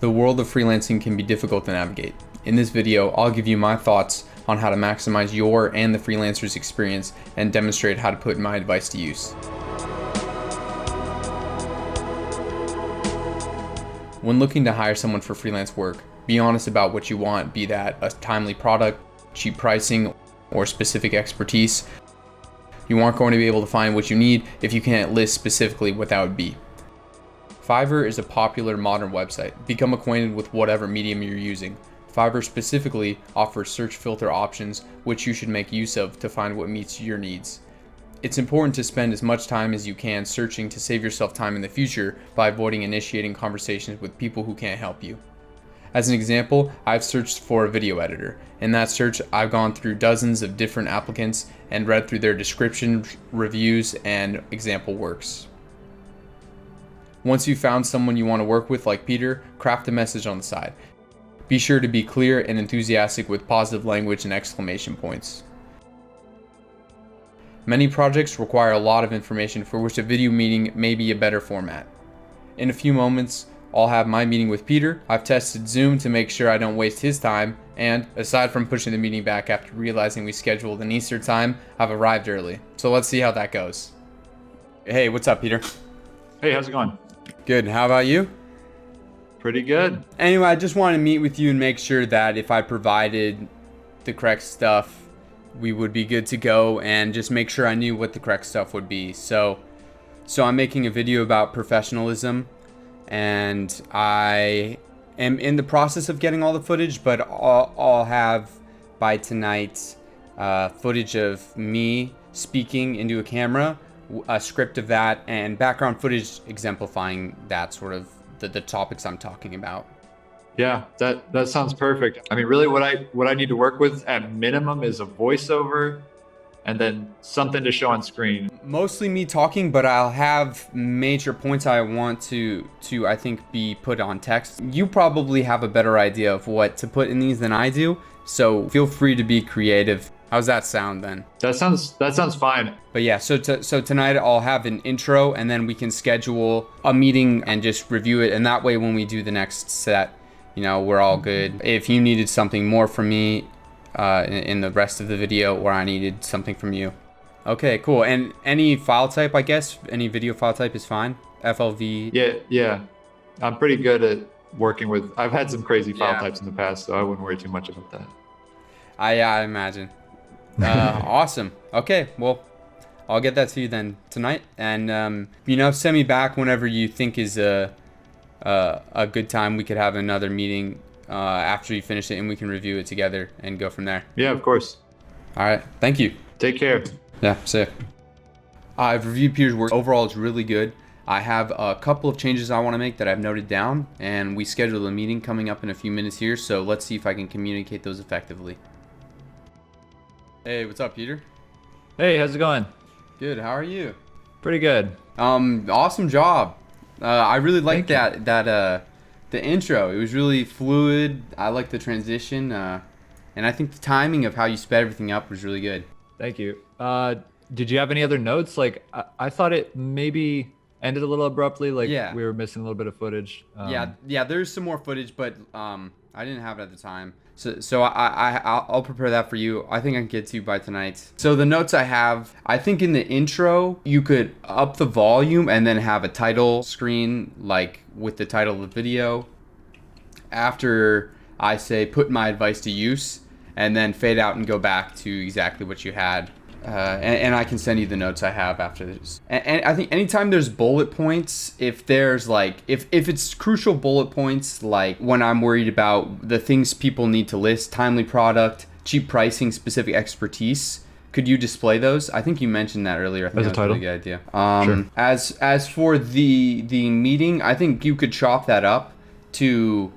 The world of freelancing can be difficult to navigate. In this video, I'll give you my thoughts on how to maximize your and the freelancer's experience and demonstrate how to put my advice to use. When looking to hire someone for freelance work, be honest about what you want, be that a timely product, cheap pricing, or specific expertise. You aren't going to be able to find what you need if you can't list specifically what that would be. Fiverr is a popular modern website. Become acquainted with whatever medium you're using. Fiverr specifically offers search filter options, which you should make use of to find what meets your needs. It's important to spend as much time as you can searching to save yourself time in the future by avoiding initiating conversations with people who can't help you. As an example, I've searched for a video editor. In that search, I've gone through dozens of different applicants and read through their descriptions, reviews, and example works. Once you've found someone you want to work with, like Peter, craft a message on the side. Be sure to be clear and enthusiastic with positive language and exclamation points. Many projects require a lot of information for which a video meeting may be a better format. In a few moments, I'll have my meeting with Peter. I've tested Zoom to make sure I don't waste his time, and aside from pushing the meeting back after realizing we scheduled an Easter time, I've arrived early. So let's see how that goes. Hey, what's up, Peter? Hey, how's it going? Good, how about you? Pretty good. Anyway, I just wanted to meet with you and make sure that if I provided the correct stuff, we would be good to go, and just make sure I knew what the correct stuff would be. So I'm making a video about professionalism, and I am in the process of getting all the footage, but I'll have by tonight footage of me speaking into a camera, a script of that, and background footage exemplifying that sort of the topics I'm talking about. Yeah, that sounds perfect. I mean, really what I need to work with at minimum is a voiceover and then something to show on screen. Mostly me talking, but I'll have major points I want to I think be put on text. You probably have a better idea of what to put in these than I do, so feel free to be creative. How's that sound then? That sounds fine. But yeah, so tonight I'll have an intro, and then we can schedule a meeting and just review it, and that way when we do the next set, you know, we're all good. If you needed something more from me in the rest of the video, or I needed something from you. Okay, cool. And any file type, I guess, any video file type is fine? FLV? Yeah. I'm pretty good at working with, I've had some crazy file types in the past, so I wouldn't worry too much about that. I imagine. Awesome. Okay, well, I'll get that to you then tonight, and send me back whenever you think is a good time. We could have another meeting after you finish it, and we can review it together and go from there. Yeah, of course. All right, thank you. Take care. Yeah, see ya. I've reviewed Peter's work. Overall, it's really good. I have a couple of changes I want to make that I've noted down, and we scheduled a meeting coming up in a few minutes here, so let's see if I can communicate those effectively. Hey, what's up, Peter? Hey, how's it going? Good, how are you? Pretty good. Awesome job. I really liked the intro. It was really fluid. I liked the transition, and I think the timing of how you sped everything up was really good. Thank you. Did you have any other notes? Like, I thought it maybe ended a little abruptly, like we were missing a little bit of footage. Yeah, there's some more footage, but I didn't have it at the time. So I'll prepare that for you. I think I can get to you by tonight. So the notes I have, I think in the intro, you could up the volume and then have a title screen, like with the title of the video. After I say, put my advice to use, and then fade out and go back to exactly what you had. And I can send you the notes I have after this. And I think anytime there's bullet points, if there's like, if it's crucial bullet points, like when I'm worried about the things people need to list, timely product, cheap pricing, specific expertise, could you display those? I think you mentioned that earlier. I think that's a really good idea. Sure. As for the meeting, I think you could chop that up to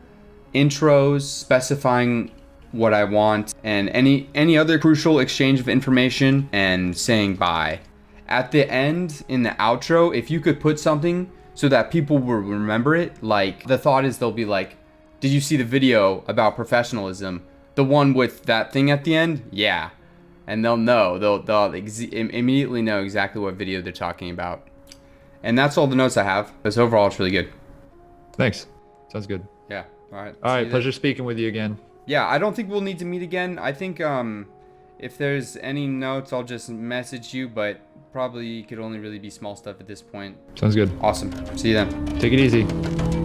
intros specifying what I want, and any other crucial exchange of information, and saying bye. At the end, in the outro, if you could put something so that people will remember it, like the thought is they'll be like, did you see the video about professionalism? The one with that thing at the end? Yeah. And they'll know, they'll immediately know exactly what video they're talking about. And that's all the notes I have. But overall, it's really good. Thanks. Sounds good. Yeah. All right. All see right, you pleasure then. speaking with you again. Yeah, I don't think we'll need to meet again. I think if there's any notes, I'll just message you, but probably could only really be small stuff at this point. Sounds good. Awesome. See you then. Take it easy.